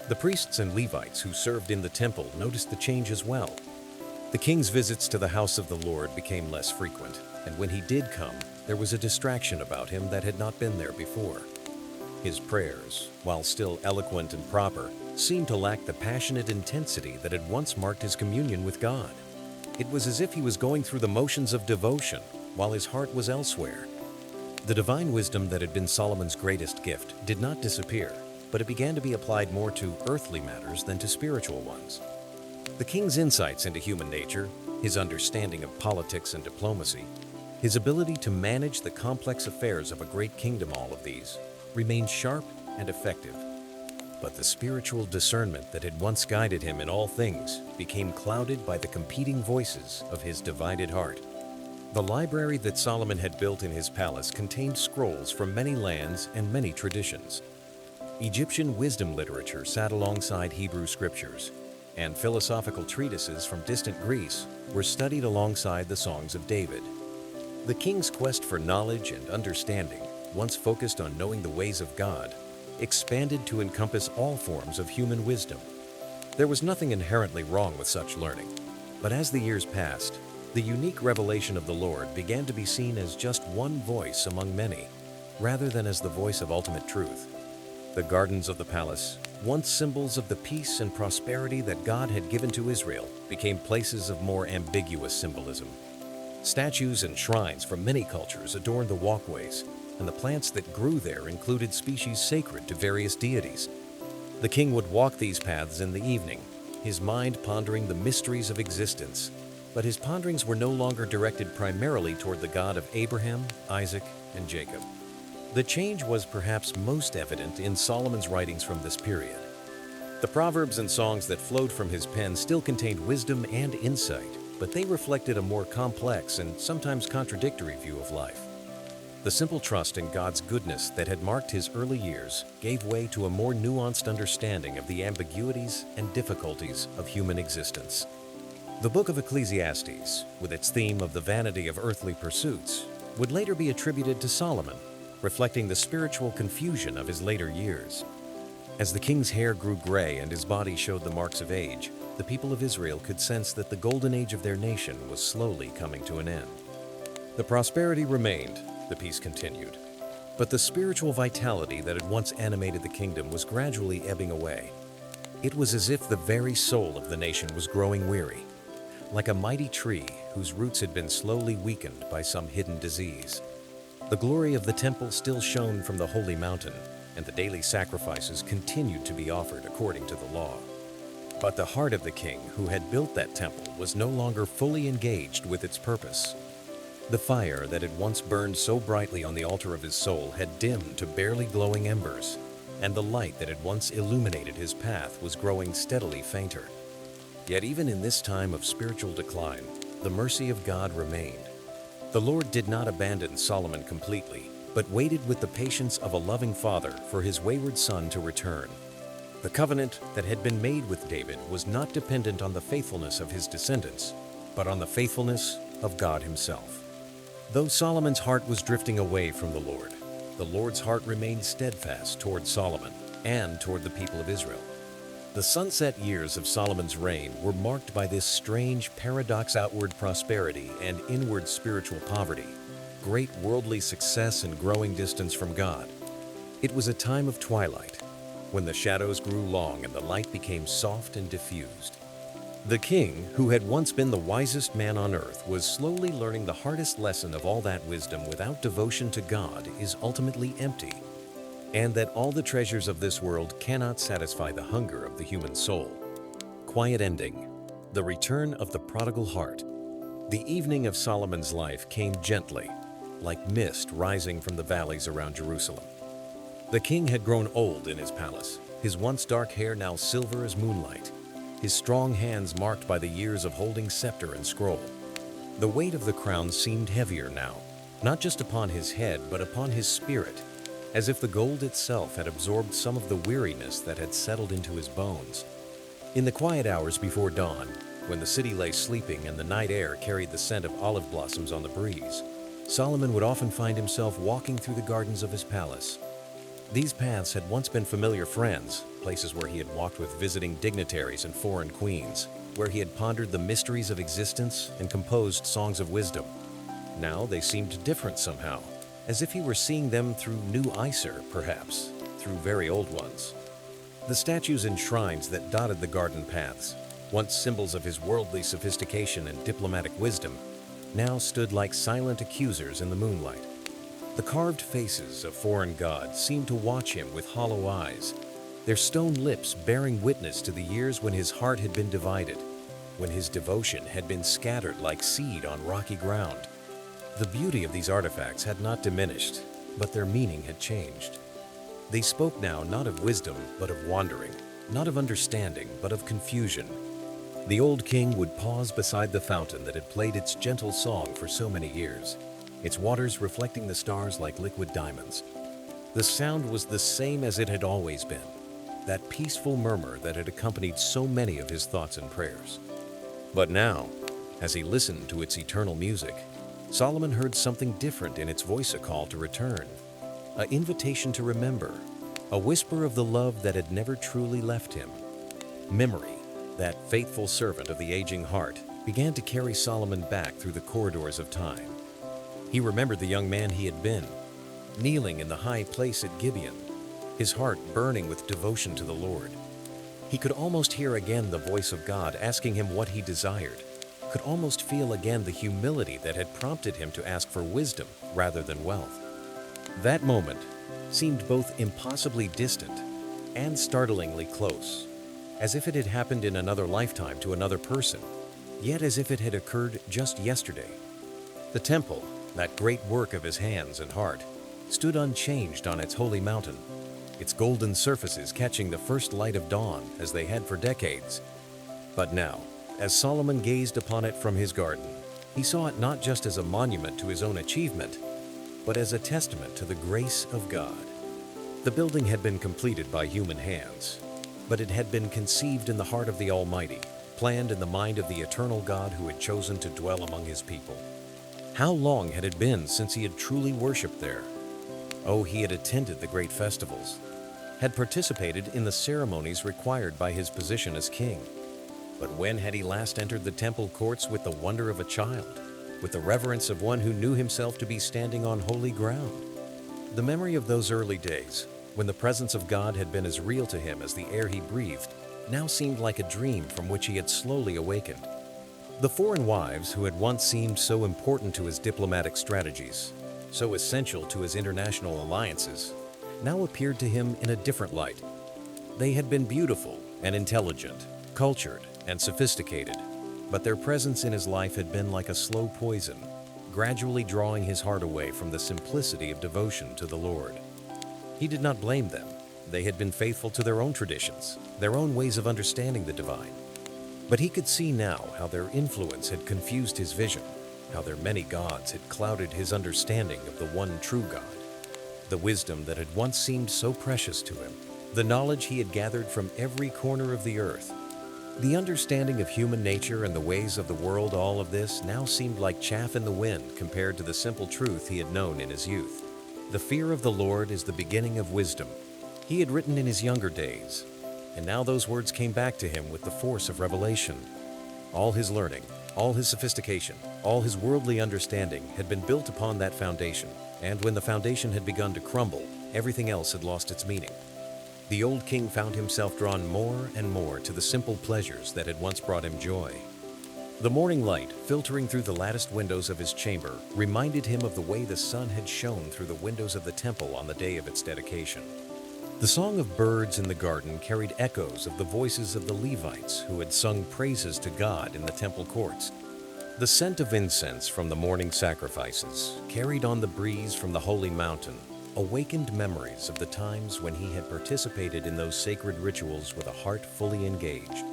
The priests and Levites who served in the temple noticed the change as well. The king's visits to the house of the Lord became less frequent, and when he did come, there was a distraction about him that had not been there before. His prayers, while still eloquent and proper, seemed to lack the passionate intensity that had once marked his communion with God. It was as if he was going through the motions of devotion while his heart was elsewhere. The divine wisdom that had been Solomon's greatest gift did not disappear, but it began to be applied more to earthly matters than to spiritual ones. The king's insights into human nature, his understanding of politics and diplomacy, his ability to manage the complex affairs of a great kingdom, all of these remained sharp and effective. But the spiritual discernment that had once guided him in all things became clouded by the competing voices of his divided heart. The library that Solomon had built in his palace contained scrolls from many lands and many traditions. Egyptian wisdom literature sat alongside Hebrew scriptures, and philosophical treatises from distant Greece were studied alongside the songs of David. The king's quest for knowledge and understanding, once focused on knowing the ways of God, expanded to encompass all forms of human wisdom. There was nothing inherently wrong with such learning, but as the years passed, the unique revelation of the Lord began to be seen as just one voice among many, rather than as the voice of ultimate truth. The gardens of the palace, once symbols of the peace and prosperity that God had given to Israel, became places of more ambiguous symbolism. Statues and shrines from many cultures adorned the walkways, and the plants that grew there included species sacred to various deities. The king would walk these paths in the evening, his mind pondering the mysteries of existence, but his ponderings were no longer directed primarily toward the God of Abraham, Isaac, and Jacob. The change was perhaps most evident in Solomon's writings from this period. The proverbs and songs that flowed from his pen still contained wisdom and insight, but they reflected a more complex and sometimes contradictory view of life. The simple trust in God's goodness that had marked his early years gave way to a more nuanced understanding of the ambiguities and difficulties of human existence. The book of Ecclesiastes, with its theme of the vanity of earthly pursuits, would later be attributed to Solomon, reflecting the spiritual confusion of his later years. As the king's hair grew gray and his body showed the marks of age, the people of Israel could sense that the golden age of their nation was slowly coming to an end. The prosperity remained, the peace continued, but the spiritual vitality that had once animated the kingdom was gradually ebbing away. It was as if the very soul of the nation was growing weary, like a mighty tree whose roots had been slowly weakened by some hidden disease. The glory of the temple still shone from the holy mountain, and the daily sacrifices continued to be offered according to the law. But the heart of the king who had built that temple was no longer fully engaged with its purpose. The fire that had once burned so brightly on the altar of his soul had dimmed to barely glowing embers, and the light that had once illuminated his path was growing steadily fainter. Yet even in this time of spiritual decline, the mercy of God remained. The Lord did not abandon Solomon completely, but waited with the patience of a loving father for his wayward son to return. The covenant that had been made with David was not dependent on the faithfulness of his descendants, but on the faithfulness of God himself. Though Solomon's heart was drifting away from the Lord's heart remained steadfast toward Solomon and toward the people of Israel. The sunset years of Solomon's reign were marked by this strange paradox: outward prosperity and inward spiritual poverty, great worldly success and growing distance from God. It was a time of twilight, when the shadows grew long and the light became soft and diffused. The king, who had once been the wisest man on earth, was slowly learning the hardest lesson of all that wisdom without devotion to God is ultimately empty, and that all the treasures of this world cannot satisfy the hunger of the human soul. Quiet ending. The return of the prodigal heart. The evening of Solomon's life came gently, like mist rising from the valleys around Jerusalem. The king had grown old in his palace, his once dark hair now silver as moonlight, his strong hands marked by the years of holding scepter and scroll. The weight of the crown seemed heavier now, not just upon his head, but upon his spirit, as if the gold itself had absorbed some of the weariness that had settled into his bones. In the quiet hours before dawn, when the city lay sleeping and the night air carried the scent of olive blossoms on the breeze, Solomon would often find himself walking through the gardens of his palace. These paths had once been familiar friends, places where he had walked with visiting dignitaries and foreign queens, where he had pondered the mysteries of existence and composed songs of wisdom. Now they seemed different somehow, as if he were seeing them through new eyes, perhaps, through very old ones. The statues and shrines that dotted the garden paths, once symbols of his worldly sophistication and diplomatic wisdom, now stood like silent accusers in the moonlight. The carved faces of foreign gods seemed to watch him with hollow eyes, their stone lips bearing witness to the years when his heart had been divided, when his devotion had been scattered like seed on rocky ground. The beauty of these artifacts had not diminished, but their meaning had changed. They spoke now not of wisdom, but of wandering, not of understanding, but of confusion. The old king would pause beside the fountain that had played its gentle song for so many years, its waters reflecting the stars like liquid diamonds. The sound was the same as it had always been, that peaceful murmur that had accompanied so many of his thoughts and prayers. But now, as he listened to its eternal music, Solomon heard something different in its voice, a call to return, an invitation to remember, a whisper of the love that had never truly left him. Memory, that faithful servant of the aging heart, began to carry Solomon back through the corridors of time. He remembered the young man he had been, kneeling in the high place at Gibeon, his heart burning with devotion to the Lord. He could almost hear again the voice of God asking him what he desired, could almost feel again the humility that had prompted him to ask for wisdom rather than wealth. That moment seemed both impossibly distant and startlingly close, as if it had happened in another lifetime to another person, yet as if it had occurred just yesterday. The temple, that great work of his hands and heart, stood unchanged on its holy mountain, its golden surfaces catching the first light of dawn as they had for decades. But now, as Solomon gazed upon it from his garden, he saw it not just as a monument to his own achievement, but as a testament to the grace of God. The building had been completed by human hands, but it had been conceived in the heart of the Almighty, planned in the mind of the eternal God who had chosen to dwell among his people. How long had it been since he had truly worshipped there? Oh, he had attended the great festivals, had participated in the ceremonies required by his position as king. But when had he last entered the temple courts with the wonder of a child, with the reverence of one who knew himself to be standing on holy ground? The memory of those early days, when the presence of God had been as real to him as the air he breathed, now seemed like a dream from which he had slowly awakened. The foreign wives who had once seemed so important to his diplomatic strategies, so essential to his international alliances, now appeared to him in a different light. They had been beautiful and intelligent, cultured and sophisticated, but their presence in his life had been like a slow poison, gradually drawing his heart away from the simplicity of devotion to the Lord. He did not blame them. They had been faithful to their own traditions, their own ways of understanding the divine. But he could see now how their influence had confused his vision, how their many gods had clouded his understanding of the one true God. The wisdom that had once seemed so precious to him, the knowledge he had gathered from every corner of the earth, the understanding of human nature and the ways of the world, all of this now seemed like chaff in the wind compared to the simple truth he had known in his youth. The fear of the Lord is the beginning of wisdom. He had written in his younger days, and now those words came back to him with the force of revelation. All his learning, all his sophistication, all his worldly understanding had been built upon that foundation, and when the foundation had begun to crumble, everything else had lost its meaning. The old king found himself drawn more and more to the simple pleasures that had once brought him joy. The morning light, filtering through the latticed windows of his chamber, reminded him of the way the sun had shone through the windows of the temple on the day of its dedication. The song of birds in the garden carried echoes of the voices of the Levites who had sung praises to God in the temple courts. The scent of incense from the morning sacrifices, carried on the breeze from the holy mountain, awakened memories of the times when he had participated in those sacred rituals with a heart fully engaged.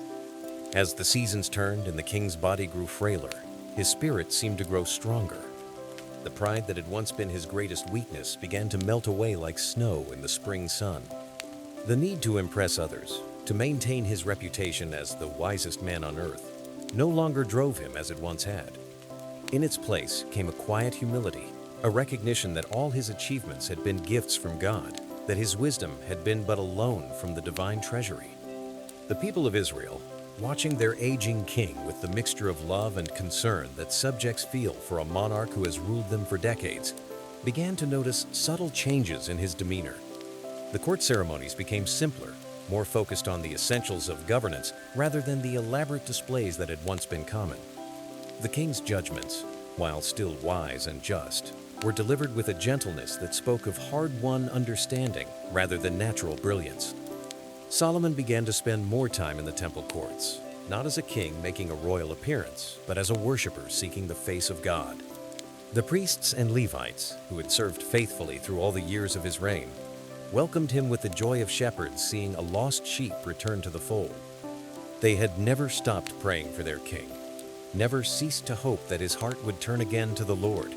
As the seasons turned and the king's body grew frailer, his spirit seemed to grow stronger. The pride that had once been his greatest weakness began to melt away like snow in the spring sun. The need to impress others, to maintain his reputation as the wisest man on earth, no longer drove him as it once had. In its place came a quiet humility, a recognition that all his achievements had been gifts from God, that his wisdom had been but a loan from the divine treasury. The people of Israel, watching their aging king with the mixture of love and concern that subjects feel for a monarch who has ruled them for decades, began to notice subtle changes in his demeanor. The court ceremonies became simpler, more focused on the essentials of governance rather than the elaborate displays that had once been common. The king's judgments, while still wise and just, were delivered with a gentleness that spoke of hard-won understanding rather than natural brilliance. Solomon began to spend more time in the temple courts, not as a king making a royal appearance, but as a worshiper seeking the face of God. The priests and Levites, who had served faithfully through all the years of his reign, welcomed him with the joy of shepherds seeing a lost sheep return to the fold. They had never stopped praying for their king, never ceased to hope that his heart would turn again to the Lord,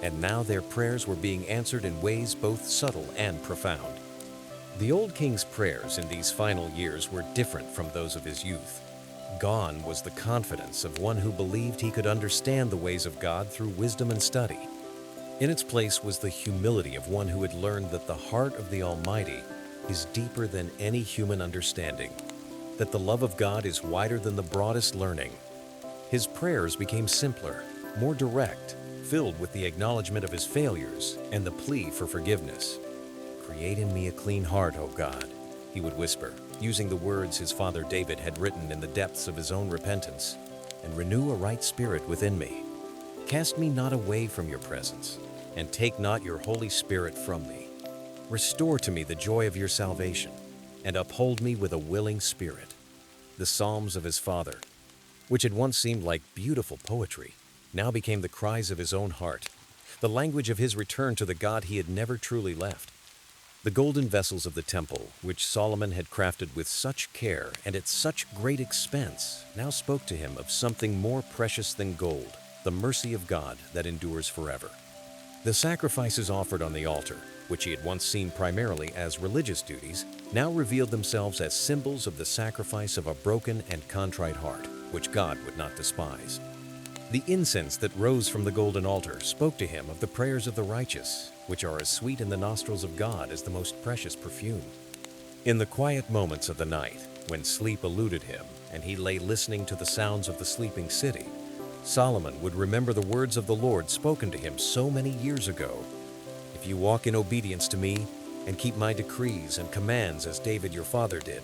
and now their prayers were being answered in ways both subtle and profound. The old king's prayers in these final years were different from those of his youth. Gone was the confidence of one who believed he could understand the ways of God through wisdom and study. In its place was the humility of one who had learned that the heart of the Almighty is deeper than any human understanding, that the love of God is wider than the broadest learning. His prayers became simpler, more direct, filled with the acknowledgement of his failures and the plea for forgiveness. "Create in me a clean heart, O God," he would whisper, using the words his father David had written in the depths of his own repentance, "and renew a right spirit within me. Cast me not away from your presence, and take not your Holy Spirit from me. Restore to me the joy of your salvation, and uphold me with a willing spirit." The Psalms of his father, which had once seemed like beautiful poetry, now became the cries of his own heart, the language of his return to the God he had never truly left. The golden vessels of the temple, which Solomon had crafted with such care and at such great expense, now spoke to him of something more precious than gold, the mercy of God that endures forever. The sacrifices offered on the altar, which he had once seen primarily as religious duties, now revealed themselves as symbols of the sacrifice of a broken and contrite heart, which God would not despise. The incense that rose from the golden altar spoke to him of the prayers of the righteous, which are as sweet in the nostrils of God as the most precious perfume. In the quiet moments of the night, when sleep eluded him and he lay listening to the sounds of the sleeping city, Solomon would remember the words of the Lord spoken to him so many years ago. "If you walk in obedience to me and keep my decrees and commands as David your father did,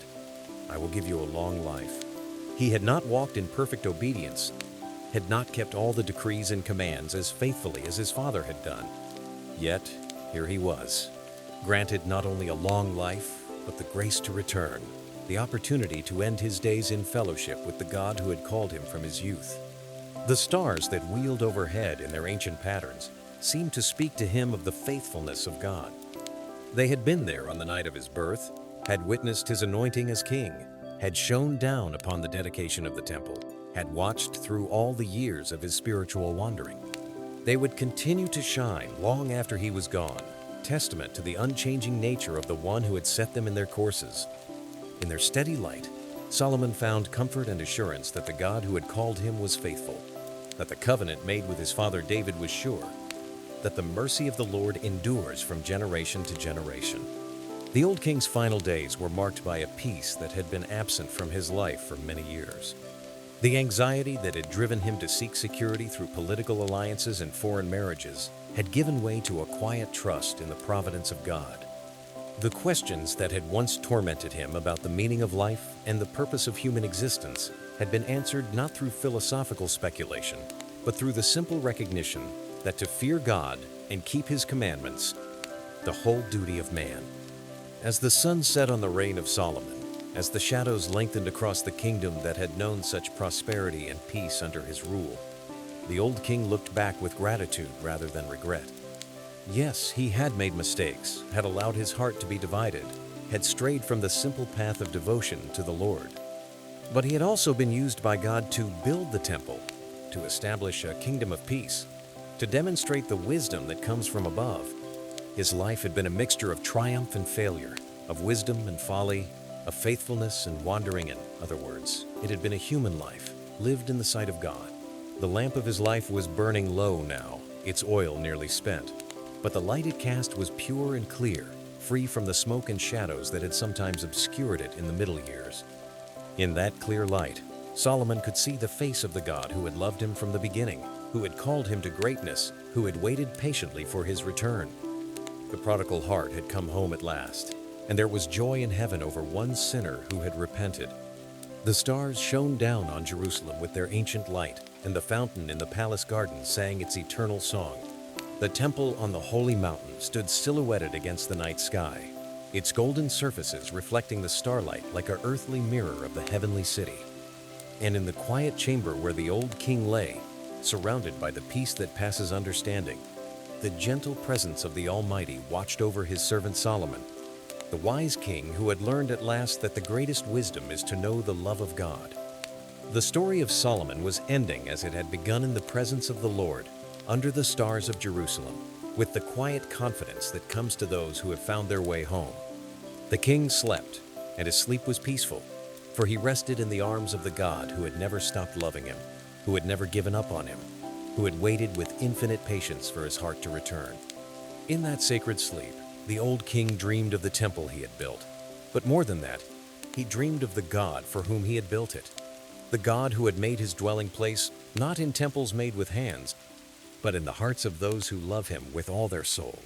I will give you a long life." He had not walked in perfect obedience, had not kept all the decrees and commands as faithfully as his father had done. Yet, here he was, granted not only a long life, but the grace to return, the opportunity to end his days in fellowship with the God who had called him from his youth. The stars that wheeled overhead in their ancient patterns seemed to speak to him of the faithfulness of God. They had been there on the night of his birth, had witnessed his anointing as king, had shone down upon the dedication of the temple, had watched through all the years of his spiritual wandering. They would continue to shine long after he was gone, testament to the unchanging nature of the one who had set them in their courses. In their steady light, Solomon found comfort and assurance that the God who had called him was faithful, that the covenant made with his father David was sure, that the mercy of the Lord endures from generation to generation. The old king's final days were marked by a peace that had been absent from his life for many years. The anxiety that had driven him to seek security through political alliances and foreign marriages had given way to a quiet trust in the providence of God. The questions that had once tormented him about the meaning of life and the purpose of human existence had been answered not through philosophical speculation, but through the simple recognition that to fear God and keep His commandments, the whole duty of man. As the sun set on the reign of Solomon, as the shadows lengthened across the kingdom that had known such prosperity and peace under his rule, the old king looked back with gratitude rather than regret. Yes, he had made mistakes, had allowed his heart to be divided, had strayed from the simple path of devotion to the Lord. But he had also been used by God to build the temple, to establish a kingdom of peace. to demonstrate the wisdom that comes from above. His life had been a mixture of triumph and failure, of wisdom and folly, of faithfulness and wandering. In other words, it had been a human life, lived in the sight of God. The lamp of his life was burning low now, its oil nearly spent. But the light it cast was pure and clear, free from the smoke and shadows that had sometimes obscured it in the middle years. In that clear light, Solomon could see the face of the God who had loved him from the beginning, who had called him to greatness, who had waited patiently for his return. The prodigal heart had come home at last, and there was joy in heaven over one sinner who had repented. The stars shone down on Jerusalem with their ancient light, and the fountain in the palace garden sang its eternal song. The temple on the holy mountain stood silhouetted against the night sky, its golden surfaces reflecting the starlight like an earthly mirror of the heavenly city. And in the quiet chamber where the old king lay, surrounded by the peace that passes understanding, the gentle presence of the Almighty watched over his servant Solomon, the wise king who had learned at last that the greatest wisdom is to know the love of God. The story of Solomon was ending as it had begun in the presence of the Lord, under the stars of Jerusalem, with the quiet confidence that comes to those who have found their way home. The king slept, and his sleep was peaceful, for he rested in the arms of the God who had never stopped loving him, who had never given up on him, who had waited with infinite patience for his heart to return. In that sacred sleep, the old king dreamed of the temple he had built. But more than that, he dreamed of the God for whom he had built it, the God who had made his dwelling place not in temples made with hands, but in the hearts of those who love him with all their soul.